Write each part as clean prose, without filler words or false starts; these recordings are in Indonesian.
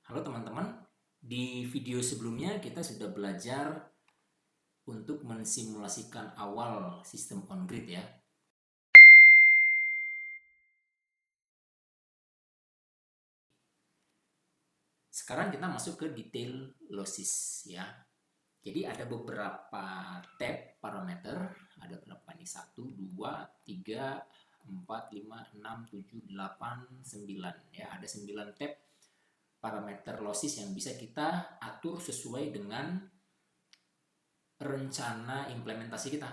Halo teman-teman, di video sebelumnya kita sudah belajar untuk mensimulasikan awal sistem on-grid ya. Sekarang kita masuk ke detail losses ya. Jadi ada beberapa tab parameter, ada berapa nih? 1, 2, 3, 4, 5, 6, 7, 8, 9 ya. Ada 9 tab parameter losses yang bisa kita atur sesuai dengan rencana implementasi kita.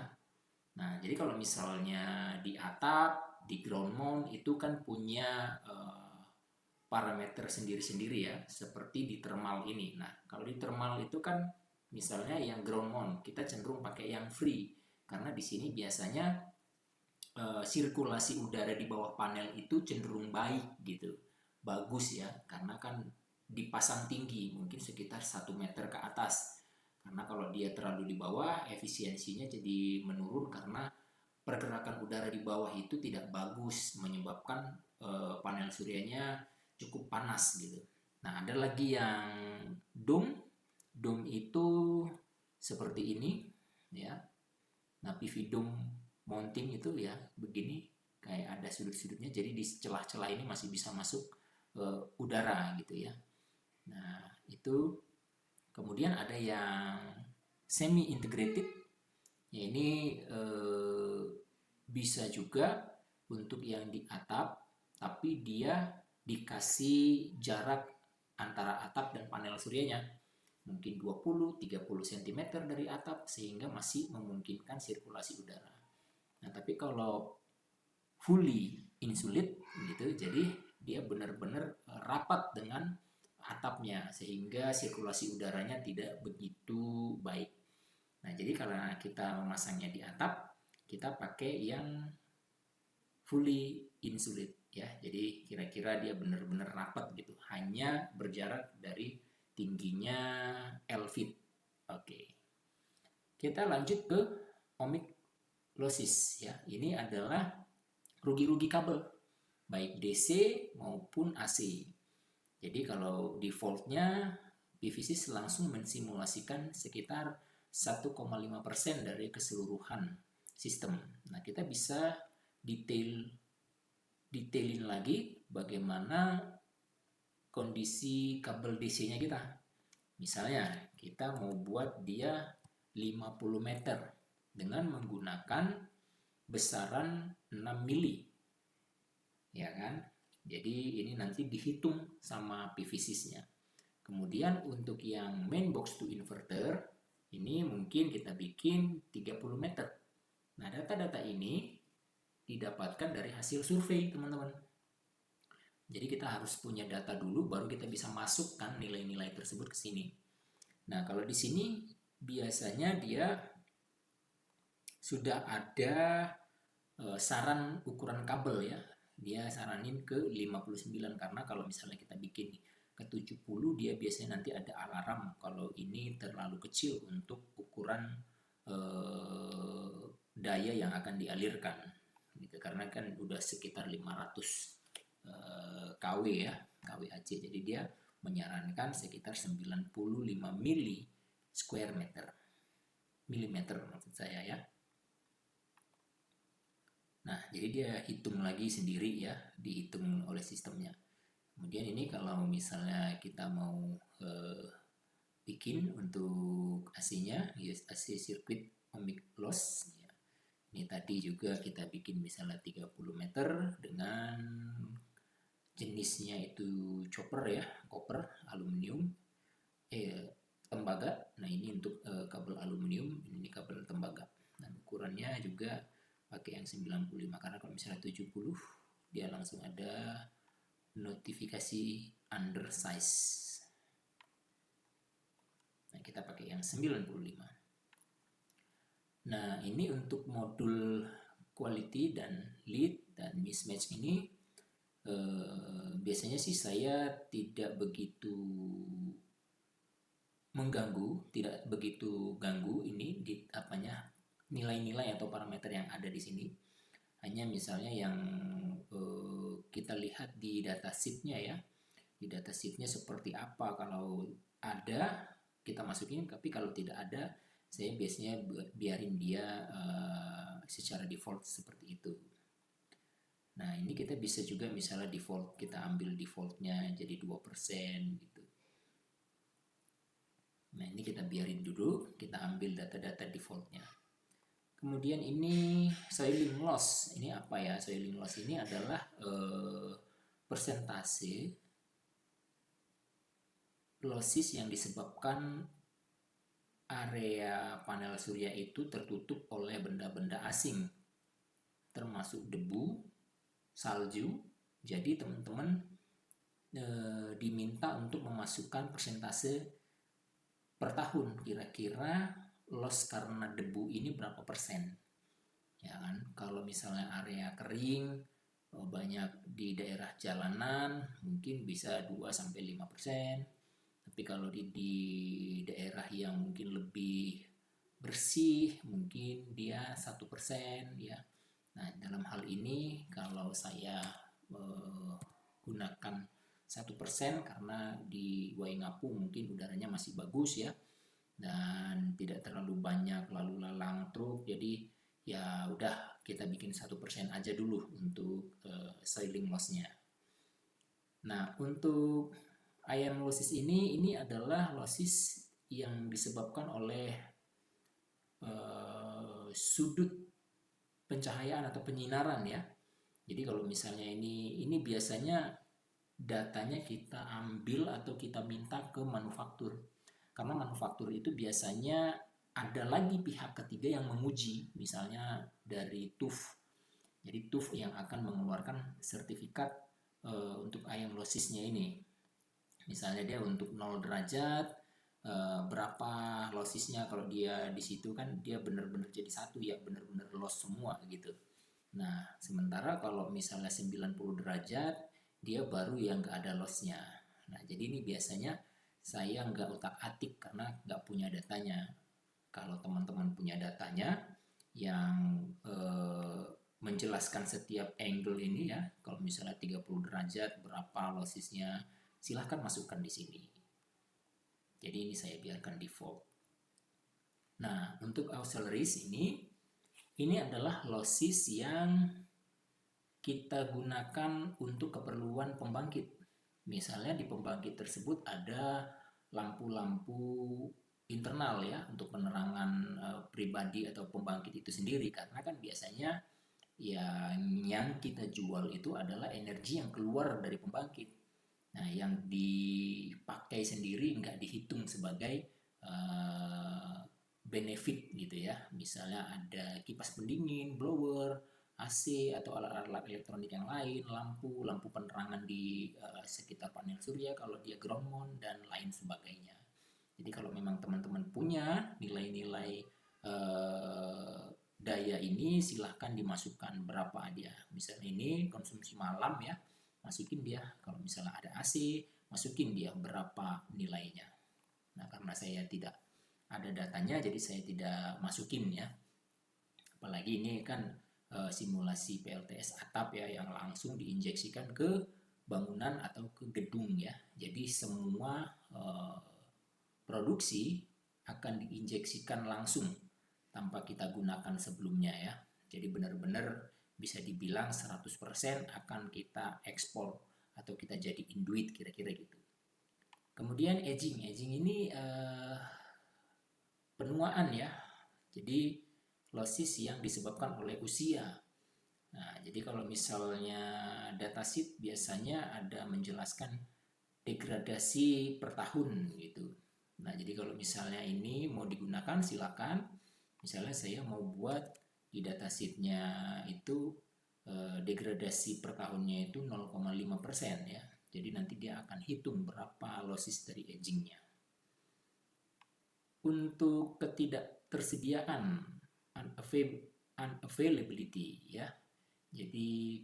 Nah, jadi kalau misalnya di atap, di ground mount itu kan punya parameter sendiri-sendiri ya, seperti di thermal ini. Nah, kalau di thermal itu kan misalnya yang ground mount, kita cenderung pakai yang free karena di sini biasanya sirkulasi udara di bawah panel itu cenderung baik gitu. Bagus ya, karena kan dipasang tinggi, mungkin sekitar 1 meter ke atas. Karena kalau dia terlalu di bawah, efisiensinya jadi menurun karena pergerakan udara di bawah itu tidak bagus, menyebabkan panel suryanya cukup panas gitu. Nah, ada lagi yang dome. Dome itu seperti ini ya. Nah, PV dome mounting itu ya begini, kayak ada sudut-sudutnya, jadi di celah-celah ini masih bisa masuk udara gitu ya. Nah, itu kemudian ada yang semi integrated ya, ini bisa juga untuk yang di atap, tapi dia dikasih jarak antara atap dan panel suryanya mungkin 20-30 cm dari atap sehingga masih memungkinkan sirkulasi udara. Nah, tapi kalau fully insulate gitu, jadi dia benar-benar rapat dengan atapnya sehingga sirkulasi udaranya tidak begitu baik. Nah, jadi karena kita memasangnya di atap, kita pakai yang fully insulate ya. Jadi kira-kira dia benar-benar rapat gitu, hanya berjarak dari tingginya L feet. Oke. Kita lanjut ke ohmic losses ya. Ini adalah rugi-rugi kabel baik DC maupun AC. Jadi kalau defaultnya PVSys langsung mensimulasikan sekitar 1,5% dari keseluruhan sistem. Nah, kita bisa detailin lagi bagaimana kondisi kabel DC-nya kita. Misalnya, kita mau buat dia 50 meter dengan menggunakan besaran 6 mili. Ya kan? Jadi ini nanti dihitung sama PVSys-nya. Kemudian untuk yang main box to inverter, ini mungkin kita bikin 30 meter. Nah, data-data ini didapatkan dari hasil survei, teman-teman. Jadi kita harus punya data dulu, baru kita bisa masukkan nilai-nilai tersebut ke sini. Nah, kalau di sini biasanya dia sudah ada saran ukuran kabel ya. Dia saranin ke 59 karena kalau misalnya kita bikin ke 70 dia biasanya nanti ada alarm kalau ini terlalu kecil untuk ukuran daya yang akan dialirkan gitu, karena kan udah sekitar 500 kW ya, kWAC. Jadi dia menyarankan sekitar 95 mili square meter, milimeter maksud saya ya. Nah, jadi dia hitung lagi sendiri ya, dihitung oleh sistemnya. Kemudian ini kalau misalnya kita mau bikin untuk AC-nya, AC circuit ohmic loss ya. Ini tadi juga kita bikin misalnya 30 meter dengan jenisnya itu chopper ya, copper, aluminium, tembaga. Nah, ini untuk kabel aluminium, ini kabel tembaga. Dan ukurannya juga pakai yang 95 karena kalau misalnya 70 dia langsung ada notifikasi undersize. Nah, kita pakai yang 95. Nah, ini untuk modul quality dan lead dan mismatch ini biasanya sih saya tidak begitu mengganggu, tidak begitu ganggu ini di apanya nilai-nilai atau parameter yang ada di sini. Hanya misalnya yang kita lihat di datasheet-nya ya, di datasheetnya seperti apa. Kalau ada kita masukin, tapi kalau tidak ada saya biasanya biarin dia secara default seperti itu. Nah, ini kita bisa juga misalnya default, kita ambil defaultnya jadi 2% gitu. Nah, ini kita biarin dulu, kita ambil data-data defaultnya. Kemudian ini soiling loss. Ini apa ya? Soiling loss ini adalah persentase losses yang disebabkan area panel surya itu tertutup oleh benda-benda asing, termasuk debu, salju. Jadi teman-teman diminta untuk memasukkan persentase per tahun, kira-kira loss karena debu ini berapa persen, ya kan? Kalau misalnya area kering banyak di daerah jalanan mungkin bisa 2-5%, tapi kalau di daerah yang mungkin lebih bersih mungkin dia 1% ya. Nah, dalam hal ini kalau saya gunakan 1% karena di Waingapu mungkin udaranya masih bagus ya, dan tidak terlalu banyak lalu lalang truk, jadi ya udah kita bikin 1% aja dulu untuk soiling lossnya. Nah, untuk iron losses ini adalah losses yang disebabkan oleh sudut pencahayaan atau penyinaran ya. Jadi kalau misalnya ini biasanya datanya kita ambil atau kita minta ke manufaktur. Karena manufaktur itu biasanya ada lagi pihak ketiga yang menguji, misalnya dari TUV. Jadi TUV yang akan mengeluarkan sertifikat untuk ion lossesnya ini. Misalnya dia untuk 0 derajat berapa lossesnya, kalau dia di situ kan dia benar-benar jadi satu ya, benar-benar loss semua gitu. Nah, sementara kalau misalnya 90 derajat dia baru yang nggak ada lossnya. Nah, jadi ini biasanya saya nggak utak-atik karena nggak punya datanya. Kalau teman-teman punya datanya yang menjelaskan setiap angle ini ya, kalau misalnya 30 derajat berapa lossesnya, silahkan masukkan di sini. Jadi ini saya biarkan default. Nah, untuk auxiliaries ini adalah losses yang kita gunakan untuk keperluan pembangkit. Misalnya di pembangkit tersebut ada lampu-lampu internal ya untuk penerangan pribadi atau pembangkit itu sendiri, karena kan biasanya yang kita jual itu adalah energi yang keluar dari pembangkit. Nah, yang dipakai sendiri nggak dihitung sebagai benefit gitu ya. Misalnya ada kipas pendingin, blower, AC atau alat-alat elektronik yang lain, lampu penerangan di sekitar panel surya kalau dia ground mount dan lain sebagainya. Jadi kalau memang teman-teman punya nilai-nilai daya ini, silahkan dimasukkan berapa dia. Misalnya ini konsumsi malam ya, masukin dia. Kalau misalnya ada AC, masukin dia berapa nilainya. Nah, karena saya tidak ada datanya, jadi saya tidak masukin ya. Apalagi ini kan simulasi PLTS atap ya, yang langsung diinjeksikan ke bangunan atau ke gedung ya. Jadi semua produksi akan diinjeksikan langsung tanpa kita gunakan sebelumnya ya. Jadi benar-benar bisa dibilang 100% akan kita ekspor atau kita jadiin duit, kira-kira gitu. Kemudian aging ini penuaan ya. Jadi losses yang disebabkan oleh usia. Nah, jadi kalau misalnya datasheet biasanya ada menjelaskan degradasi per tahun gitu. Nah, jadi kalau misalnya ini mau digunakan silakan. Misalnya saya mau buat di datasheetnya itu degradasi per tahunnya itu 0,5% ya. Jadi nanti dia akan hitung berapa losses dari agingnya. Untuk ketidaktersediaan, unavailability ya. Jadi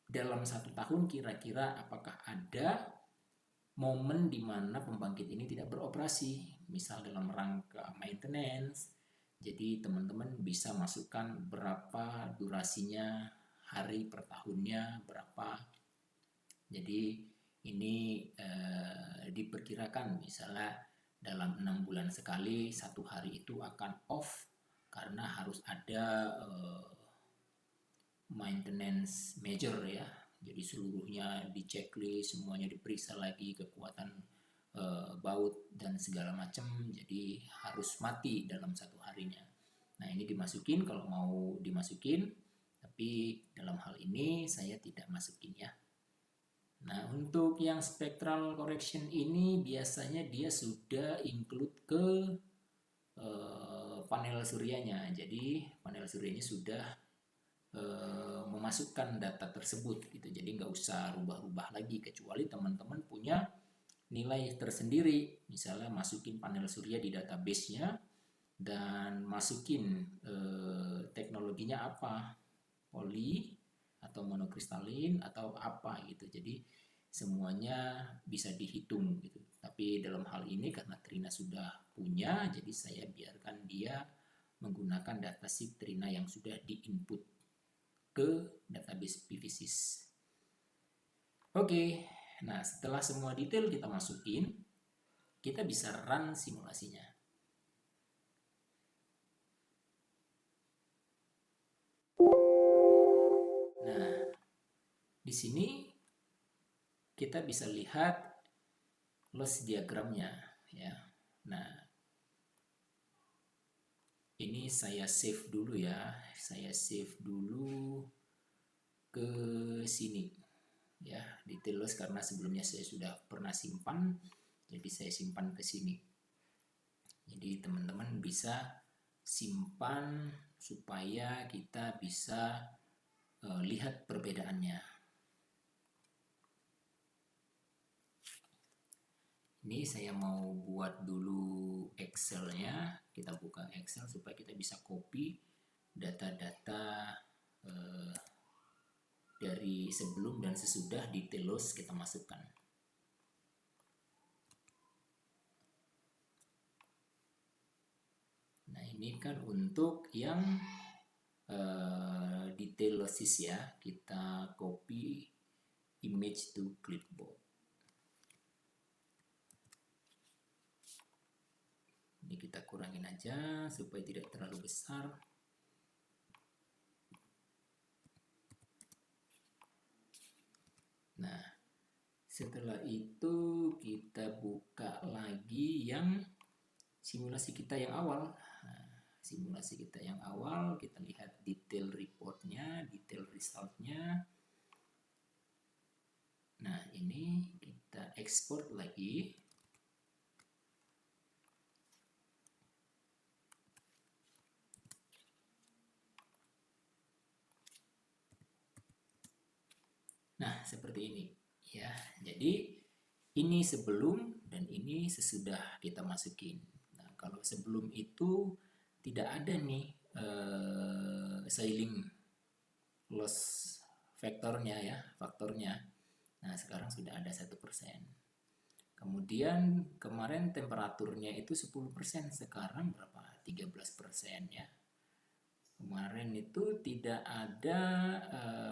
dalam 1 tahun kira-kira apakah ada momen di mana pembangkit ini tidak beroperasi, misal dalam rangka maintenance. Jadi teman-teman bisa masukkan berapa durasinya, hari per tahunnya berapa. Jadi ini diperkirakan misalnya dalam 6 bulan sekali, 1 hari itu akan off karena harus ada maintenance major ya. Jadi seluruhnya di checklist, semuanya diperiksa lagi, kekuatan baut dan segala macam. Jadi harus mati dalam 1 harinya. Nah ini dimasukin kalau mau dimasukin, tapi dalam hal ini saya tidak masukin ya. Nah untuk yang spectral correction ini biasanya dia sudah include ke panel suryanya. Jadi panel suryanya sudah memasukkan data tersebut gitu. Jadi nggak usah rubah-rubah lagi kecuali teman-teman punya nilai tersendiri. Misalnya masukin panel surya di database-nya dan masukin teknologinya apa, poli atau monokristalin atau apa gitu. Jadi semuanya bisa dihitung gitu. Tapi dalam hal ini karena Trina sudah punya, jadi saya biarkan dia menggunakan datasheet Trina yang sudah diinput ke database PVSys. Oke, nah setelah semua detail kita masukin, kita bisa run simulasinya. Nah, di sini kita bisa lihat loss diagramnya ya. Nah, ini saya save dulu ya. Saya save dulu ke sini ya, detail loss karena sebelumnya saya sudah pernah simpan, jadi saya simpan ke sini. Jadi teman-teman bisa simpan supaya kita bisa lihat perbedaannya. Ini saya mau buat dulu Excel-nya. Kita buka Excel supaya kita bisa copy data-data dari sebelum dan sesudah detail loss kita masukkan. Nah ini kan untuk yang detail losses ya. Kita copy image to clipboard. Ini kita kurangin aja supaya tidak terlalu besar. Nah, setelah itu kita buka lagi yang simulasi kita yang awal. Nah, simulasi kita yang awal, kita lihat detail reportnya, detail resultnya. Nah, ini kita export lagi. Nah, seperti ini ya. Jadi ini sebelum dan ini sesudah kita masukin. Nah, kalau sebelum itu tidak ada nih sailing loss faktornya ya, faktornya. Nah, sekarang sudah ada 1%. Kemudian kemarin temperaturnya itu 10%, sekarang berapa? 13% ya. Kemarin itu tidak ada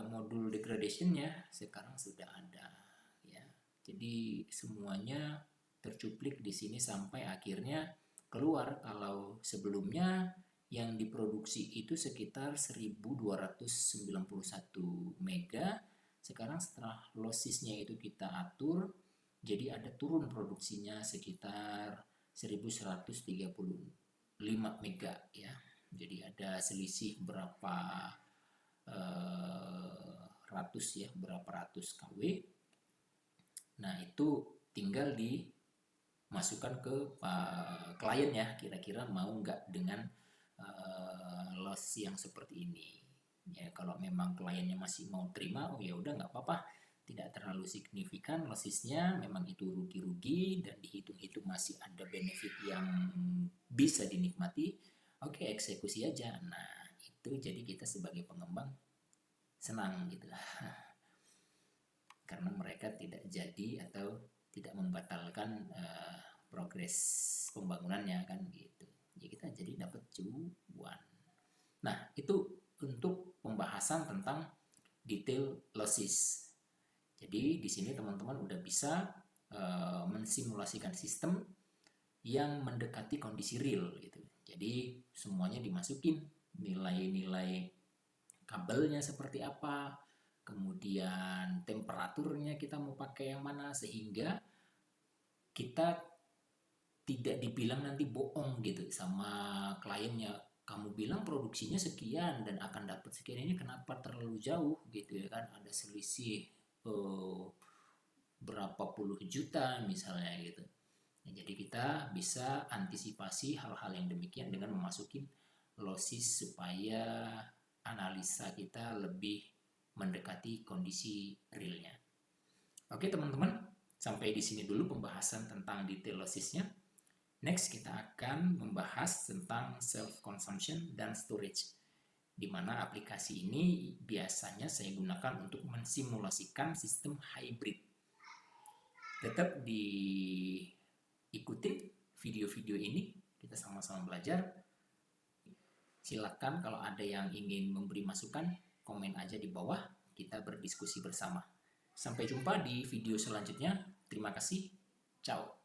modul degradation-nya, sekarang sudah ada ya. Jadi semuanya tercuplik di sini sampai akhirnya keluar. Kalau sebelumnya yang diproduksi itu sekitar 1291 mega, sekarang setelah lossesnya itu kita atur, jadi ada turun produksinya sekitar 1135 mega ya. Jadi ada selisih berapa ratus ya, berapa ratus kW. Nah itu tinggal dimasukkan ke klien ya, kira-kira mau nggak dengan loss yang seperti ini. Ya kalau memang kliennya masih mau terima, oh ya udah nggak apa-apa, tidak terlalu signifikan lossesnya, memang itu rugi-rugi dan dihitung-hitung masih ada benefit yang bisa dinikmati. Oke, eksekusi aja. Nah, itu jadi kita sebagai pengembang senang gitu lah. Karena mereka tidak jadi atau tidak membatalkan progres pembangunannya kan gitu. Jadi kita jadi dapat cuan. Nah, itu untuk pembahasan tentang detail losses. Jadi di sini teman-teman udah bisa mensimulasikan sistem yang mendekati kondisi real gitu. Jadi semuanya dimasukin, nilai-nilai kabelnya seperti apa, kemudian temperaturnya kita mau pakai yang mana, sehingga kita tidak dibilang nanti bohong gitu sama kliennya. Kamu bilang produksinya sekian dan akan dapat sekian, ini kenapa terlalu jauh gitu ya kan, ada selisih berapa puluh juta misalnya gitu. Nah, jadi kita bisa antisipasi hal-hal yang demikian dengan memasukin losis supaya analisa kita lebih mendekati kondisi realnya. Oke teman-teman, sampai di sini dulu pembahasan tentang detail losisnya. Next kita akan membahas tentang self-consumption dan storage, di mana aplikasi ini biasanya saya gunakan untuk mensimulasikan sistem hybrid. Tetap diikutin video-video ini, kita sama-sama belajar. Silakan kalau ada yang ingin memberi masukan, komen aja di bawah, kita berdiskusi bersama. Sampai jumpa di video selanjutnya. Terima kasih. Ciao.